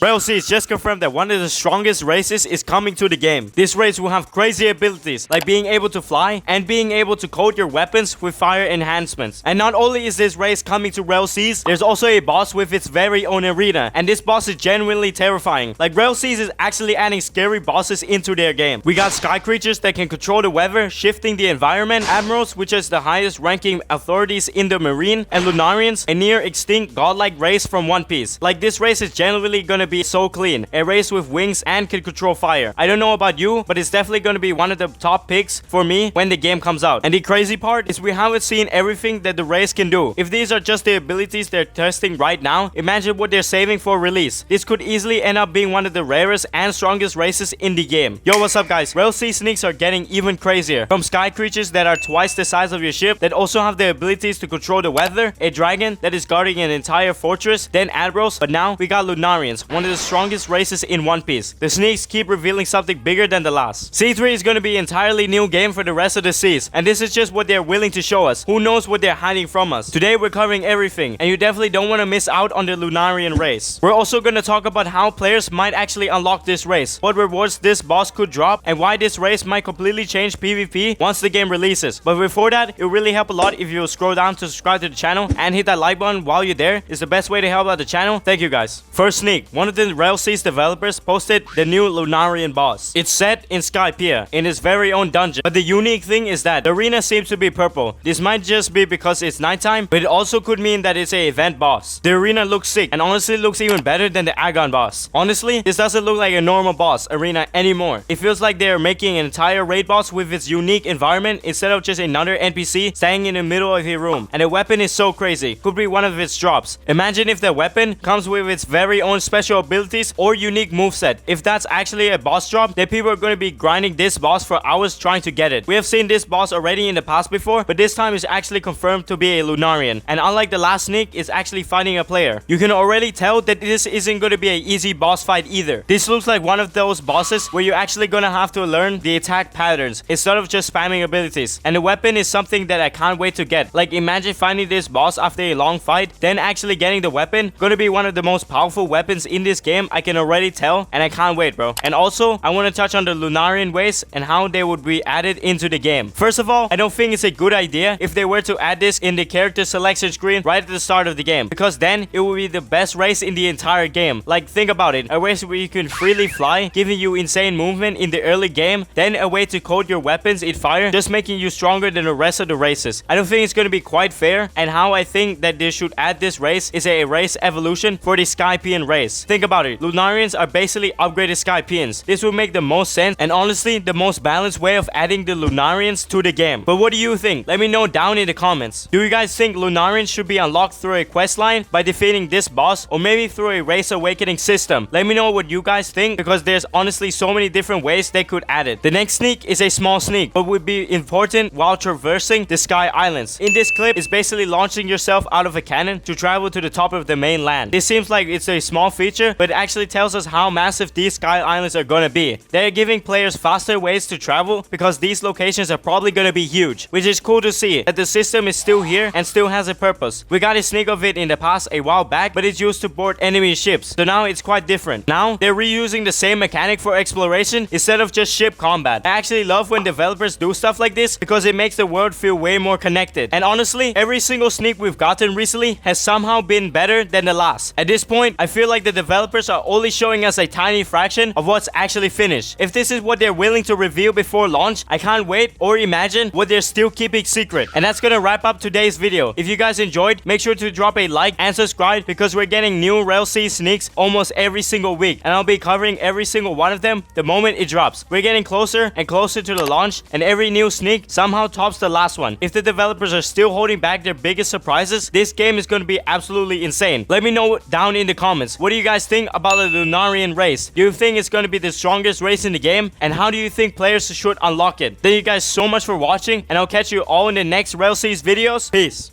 ROBLOX just confirmed that one of the strongest races is coming to the game. This race will have crazy abilities like being able to fly and being able to coat your weapons with fire enhancements. And not only is this race coming to ROBLOX, there's also a boss with its very own arena, and this boss is genuinely terrifying. Like ROBLOX is actually adding scary bosses into their game. We got sky creatures that can control the weather, shifting the environment, admirals, which is the highest ranking authorities in the marine, and Lunarians, a near extinct godlike race from One Piece. Like this race is genuinely gonna be so clean, a race with wings and can control fire. I don't know about you, but it's definitely going to be one of the top picks for me when the game comes out. And the crazy part is we haven't seen everything that the race can do. If these are just the abilities they're testing right now, imagine what they're saving for release. This could easily end up being one of the rarest and strongest races in the game. Yo, what's up guys? ROBLOX sneaks are getting even crazier. From sky creatures that are twice the size of your ship that also have the abilities to control the weather, a dragon that is guarding an entire fortress, then admirals, but now we got Lunarians, one of the strongest races in One Piece. The sneaks keep revealing something bigger than the last. C3 is going to be an entirely new game for the rest of the seas, and this is just what they're willing to show us. Who knows what they're hiding from us? Today we're covering everything, and you definitely don't want to miss out on the Lunarian race. We're also going to talk about how players might actually unlock this race, what rewards this boss could drop, and why this race might completely change PvP once the game releases. But before that, it will really help a lot if you scroll down to subscribe to the channel and hit that like button while you're there. It's the best way to help out the channel. Thank you guys. First sneak, one of the ROBLOX developers posted the new Lunarian boss. It's set in Skypiea in his very own dungeon, but the unique thing is that the arena seems to be purple. This might just be because it's nighttime, but it also could mean that it's a event boss. The arena looks sick and honestly looks even better than the Agon boss. Honestly, this doesn't look like a normal boss arena anymore. It feels like they're making an entire raid boss with its unique environment instead of just another NPC standing in the middle of a room. And the weapon is so crazy. Could be one of its drops. Imagine if the weapon comes with its very own special abilities or unique moveset. If that's actually a boss drop, then people are going to be grinding this boss for hours trying to get it. We have seen this boss already in the past before, but this time is actually confirmed to be a Lunarian. And unlike the last sneak, it's actually fighting a player. You can already tell that this isn't going to be an easy boss fight either. This looks like one of those bosses where you're actually going to have to learn the attack patterns instead of just spamming abilities. And the weapon is something that I can't wait to get. Like imagine finding this boss after a long fight, then actually getting the weapon. Going to be one of the most powerful weapons in this game. I can already tell, and I can't wait, bro. And also, I want to touch on the Lunarian ways and how they would be added into the game. First of all, I don't think it's a good idea if they were to add this in the character selection screen right at the start of the game, because then it will be the best race in the entire game. Like, think about it. A race where you can freely fly, giving you insane movement in the early game, then a way to coat your weapons in fire, just making you stronger than the rest of the races. I don't think it's going to be quite fair, and how I think that they should add this race is a race evolution for the Skypian race. Think about it. Lunarians are basically upgraded Skypians. This would make the most sense and honestly the most balanced way of adding the Lunarians to the game. But what do you think? Let me know down in the comments. Do you guys think Lunarians should be unlocked through a quest line by defeating this boss, or maybe through a race awakening system? Let me know what you guys think, because there's honestly so many different ways they could add it. The next sneak is a small sneak, but would be important while traversing the Sky Islands. In this clip, it's basically launching yourself out of a cannon to travel to the top of the main land. This seems like it's a small feature, but it actually tells us how massive these Sky Islands are gonna be. They're giving players faster ways to travel because these locations are probably gonna be huge, which is cool to see that the system is still here and still has a purpose. We got a sneak of it in the past a while back, but it's used to board enemy ships, so now it's quite different. Now they're reusing the same mechanic for exploration instead of just ship combat. I actually love when developers do stuff like this because it makes the world feel way more connected. And honestly, every single sneak we've gotten recently has somehow been better than the last. At this point, I feel like the developers are only showing us a tiny fraction of what's actually finished. If this is what they're willing to reveal before launch, I can't wait or imagine what they're still keeping secret. And that's gonna wrap up today's video. If you guys enjoyed, make sure to drop a like and subscribe, because we're getting new ROBLOX sneaks almost every single week, and I'll be covering every single one of them the moment it drops. We're getting closer and closer to the launch, and every new sneak somehow tops the last one. If the developers are still holding back their biggest surprises, this game is going to be absolutely insane. Let me know down in the comments. What do you guys think about the Lunarian race? Do you think it's going to be the strongest race in the game? And how do you think players should unlock it? Thank you guys so much for watching, and I'll catch you all in the next ROBLOX videos. Peace.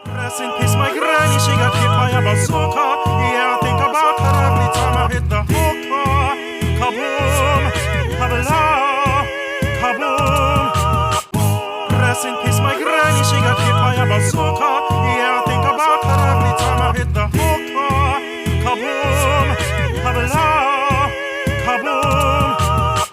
Rest in peace, my granny, she got hit by a bazooka. Yeah, I think about her every time I hit the hookah. Kaboom, kabla, kaboom. Rest in peace, my granny, she got hit by a bazooka. Yeah, I think about her every time I hit the hookah.